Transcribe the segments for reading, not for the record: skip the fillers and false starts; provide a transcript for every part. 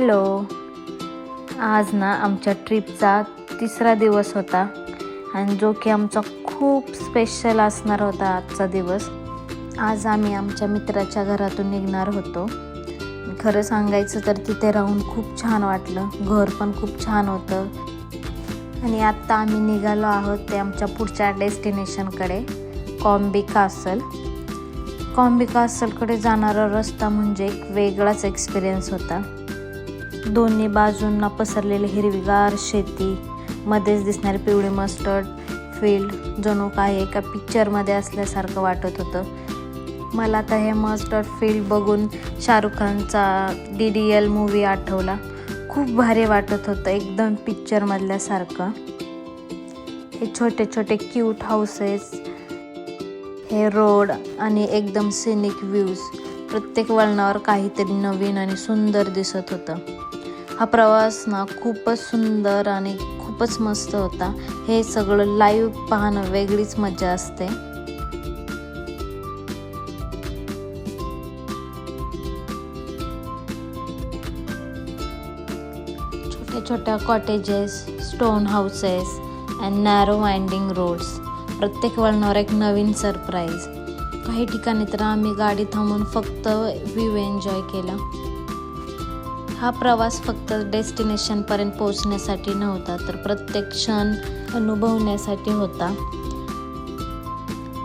Hello. आज ना आमच्या ट्रिपचा तिसरा दिवस होता आणि जो की आमचा खूप स्पेशल असणार होता आजचा दिवस. आज आम्ही आमच्या मित्राच्या घरातून निघणार होतो. खरं सांगायचं तर तिथे राहून खूप छान वाटलं. घर पण खूप छान होतं आणि आत्ता आम्ही निघालो आहोत ते आमच्या पुढच्या डेस्टिनेशनकडे, कॉम्बी कासल. कॉम्बी कासलकडे जाणारा रस्ता म्हणजे एक वेगळाच एक्सपिरियन्स होता. दोन्ही बाजूंना पसरलेली हिरवीगार शेती, मध्येच दिसणारी पिवळी मस्टर्ड फील्ड, जणू काय एका पिक्चरमध्ये असल्यासारखं वाटत होतं. मला तर हे मस्टर्ड फील्ड बघून शाहरुख खानचा DDL मूवी आठवला. खूप भारी वाटत होतं, एकदम पिक्चरमधल्यासारखं. हे छोटे छोटे क्यूट हाऊसेस, हे रोड आणि एकदम सिनिक व्ह्यूज, प्रत्येक वळणावर काहीतरी नवीन आणि सुंदर दिसत होतं. हा प्रवास ना खूपच सुंदर आणि खूपच मस्त होता. हे सगळं लाईव्ह पाहणं वेगळीच मजा असते. छोट्या छोट्या cottages, stone houses and narrow winding roads, प्रत्येक वळणावर एक नवीन सरप्राईज. काही ठिकाणी तर आम्ही गाडी थांबून फक्त व्ह्यू एन्जॉय केला. हा प्रवास फक्त डेस्टिनेशनपर्यंत पोहोचण्यासाठी नव्हता, तर प्रत्येक क्षण अनुभवण्यासाठी होता.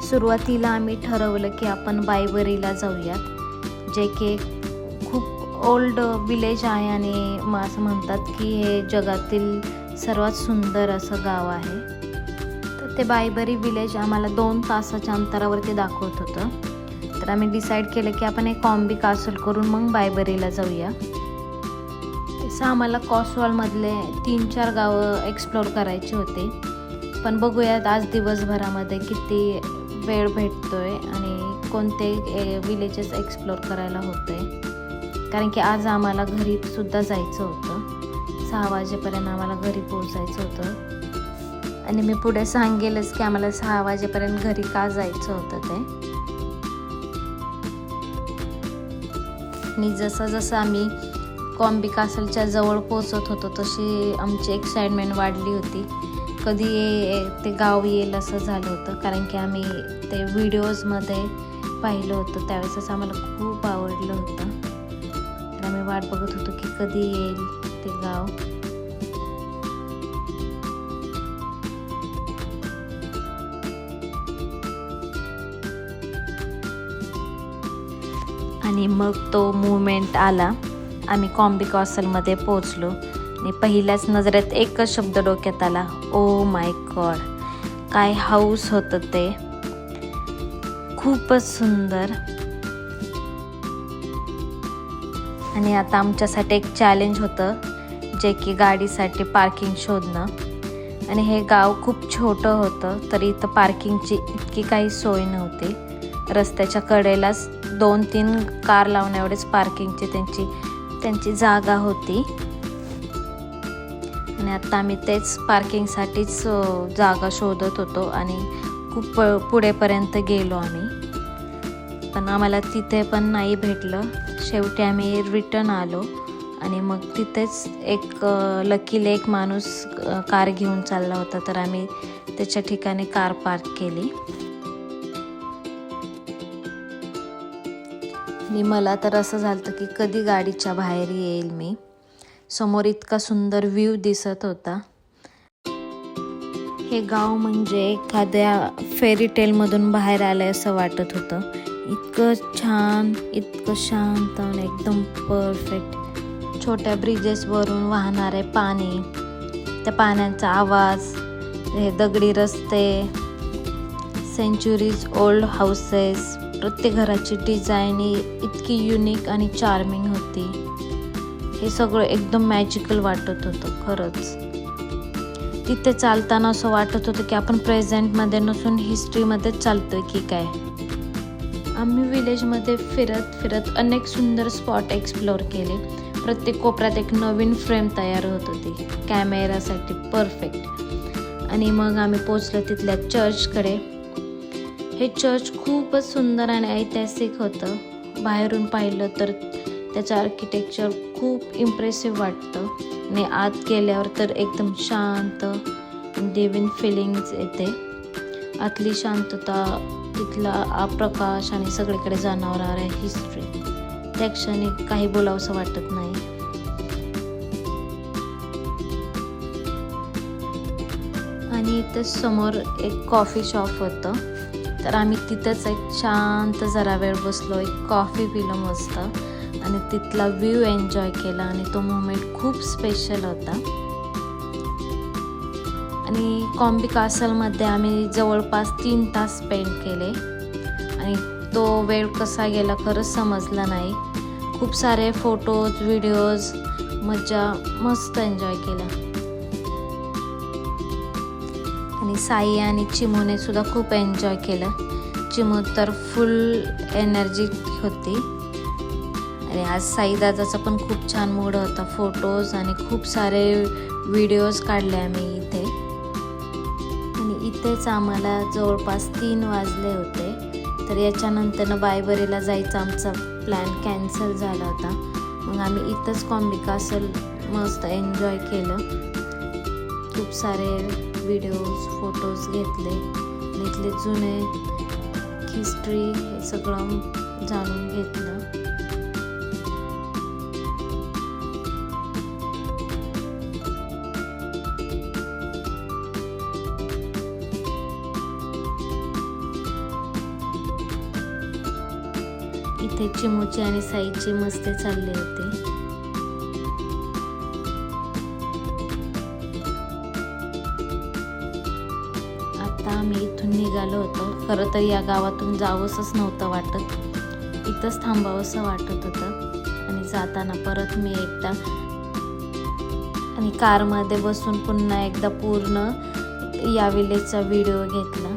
सुरुवातीला आम्ही ठरवलं की आपण बायबरीला जाऊयात, जे की खूप ओल्ड विलेज आहे आणि असं म्हणतात की हे जगातील सर्वात सुंदर असं गाव आहे. तर ते बायबरी विलेज आम्हाला 2 तासाच्या अंतरावरती दाखवत होतं. तर आम्ही डिसाईड केलं की आपण एक कॉम्बी कासल करून मग बायबरीला जाऊया. तसं आम्हाला कॉसवॉलमधले 3-4 गावं एक्सप्लोअर करायचे होते, पण बघूयात आज दिवसभरामध्ये किती वेळ भेटतोय आणि कोणते विलेजेस एक्सप्लोअर करायला होतंय. कारण की आज आम्हाला घरी सुद्धा जायचं होतं. 6 वाजेपर्यंत आम्हाला घरी पोहोचायचं होतं आणि मी पुढे सांगेलच की आम्हाला 6 वाजेपर्यंत घरी का जायचं होतं ते. आणि जसं आम्ही कॉम्बी कासलच्या जवळ पोहोचत होतो तशी आमची एक्साइटमेंट वाढली होती. कधी ते गाव येईल असं झालं होतं, कारण की आम्ही ते व्हिडिओजमध्ये पाहिलं होतं, त्यावेळेसच आम्हाला खूप आवडलं होतं. तर आम्ही वाट बघत होतो की कधी येईल ते गाव. आणि मग तो मूमेंट आला. आम्ही कॉम्बी कासलमध्ये पोहोचलो आणि पहिल्याच नजरेत एकच शब्द डोक्यात आला, ओ माय गॉड. काय हाऊस होतं ते, खूपच सुंदर. आणि आता आमच्यासाठी एक चॅलेंज होतं, जे की गाडीसाठी पार्किंग शोधणं. आणि हे गाव खूप छोटं होतं, तरी इथं पार्किंगची इतकी काही सोय नव्हती. रस्त्याच्या कडेलाच 2-3 कार लावण्याएवढेच पार्किंगची त्यांची जागा होती. आणि आता आम्ही तेच पार्किंगसाठीच जागा शोधत होतो आणि खूप पुढेपर्यंत गेलो आम्ही, पण आम्हाला तिथे पण नाही भेटलं. शेवटी आम्ही रिटर्न आलो आणि मग तिथेच लकीली एक माणूस कार घेऊन चालला होता, तर आम्ही त्याच्या ठिकाणी कार पार्क केली. आणि मला तर असं झालं की कधी गाडीच्या बाहेर येईल मी. समोर इतका सुंदर व्ह्यू दिसत होता. हे गाव म्हणजे एखाद्या फेरी टेलमधून बाहेर आलंय असं वाटत होतं. इतकं छान, इतकं शांत आणि एकदम परफेक्ट. छोट्या ब्रिजेसवरून वाहणारे पाणी, त्या पाण्याचा आवाज, हे दगडी रस्ते, सेंचुरीज ओल्ड हाऊसेस, प्रत्येक घराची डिझाईन इतकी युनिक आणि चार्मिंग होती. हे सगळं एकदम मॅजिकल वाटत होतं खरंच. तिथे चालताना असं वाटत होतं की आपण प्रेझेंटमध्ये नसून हिस्ट्रीमध्येच चालतोय की काय. आम्ही विलेजमध्ये फिरत अनेक सुंदर स्पॉट एक्सप्लोअर केले. प्रत्येक कोपऱ्यात एक नवीन फ्रेम तयार होत होती, कॅमेरासाठी परफेक्ट. आणि मग आम्ही पोचलो तिथल्या चर्चकडे. हे चर्च खूपच सुंदर आणि ऐतिहासिक होतं. बाहेरून पाहिलं तर त्याचं आर्किटेक्चर खूप इम्प्रेसिव्ह वाटतं आणि आत गेल्यावर तर एकदम शांत डिव्हिन फिलिंग्स येते. आतली शांतता, तिथला प्रकाश आणि सगळीकडे जाणवणारी हिस्ट्री, त्या क्षणी काही बोलावंसं वाटत नाही. आणि इथं समोर एक कॉफी शॉप होतं, तर आम्ही तिथंच एक शांत जरा वेळ बसलो, एक कॉफी पिलं मस्त आणि तिथला व्ह्यू एन्जॉय केला आणि तो मोमेंट खूप स्पेशल होता. आणि कॉम्बी कासलमध्ये आम्ही जवळपास 3 तास स्पेंड केले आणि तो वेळ कसा गेला खरंच समजला नाही. खूप सारे फोटोज, व्हिडिओज, मजा मस्त एन्जॉय केला. आणि साई आणि चिमूने सुद्धा खूप एन्जॉय केलं. चिमू तर फुल एनर्जी होती. आणि आज साई दादाचा पण खूप छान मूड होता. फोटोज आणि खूप सारे व्हिडिओज काढले आम्ही इथे. आणि इथेच आम्हाला जवळपास 3 वाजले होते. तर याच्यानंतरनं बायबरीला जायचा आमचा प्लॅन कॅन्सल झाला होता. मग आम्ही इथंच कॉम्बी कासल मस्त एन्जॉय केलं. खूप सारे व्हिडिओज, फोटोज घेतले. इथले जुने हिस्ट्री हे सगळं जाणून घेतलं. इथे चिमूची आणि साईची मस्ती चालली होती. आता आम्ही इथून निघालो होतो. खरं तर या गावातून जावंसंच नव्हतं वाटत, इथंच थांबावंसं वाटत होतं. आणि जाताना परत मी एकदा आणि कारमध्ये बसून पुन्हा एकदा पूर्ण या विलेजचा व्हिडिओ घेतला.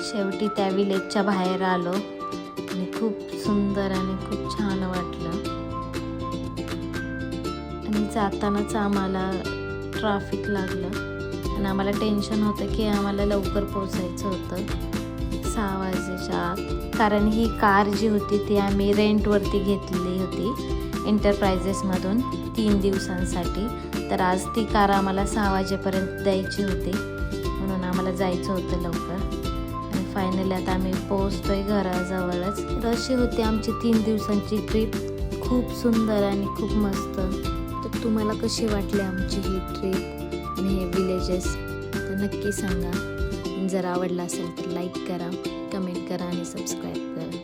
शेवटी त्या विलेजच्या बाहेर आलो आणि खूप सुंदर आणि खूप छान वाटलं. आणि जातानाच आम्हाला ट्रॅफिक लागलं आणि आम्हाला टेन्शन होतं की आम्हाला लवकर पोचायचं होतं 6 वाजेच्या आत. कारण ही कार जी होती ती आम्ही रेंटवरती घेतलेली होती एंटरप्राइजेसमधून 3 दिवसांसाठी. तर आज ती कार आम्हाला 6 वाजेपर्यंत द्यायची होती, म्हणून आम्हाला जायचं होतं लवकर. फायनली आता आम्ही पोहोचतोय घराजवळच. तर अशी होती आमची 3 दिवसांची ट्रिप. खूप सुंदर आणि खूप मस्त. तर तुम्हाला कशी वाटली आमची ही ट्रिप आणि हे विलेजेस, तर नक्की सांगा. जर आवडलं असेल तर लाईक करा, कमेंट करा आणि सबस्क्राईब करा.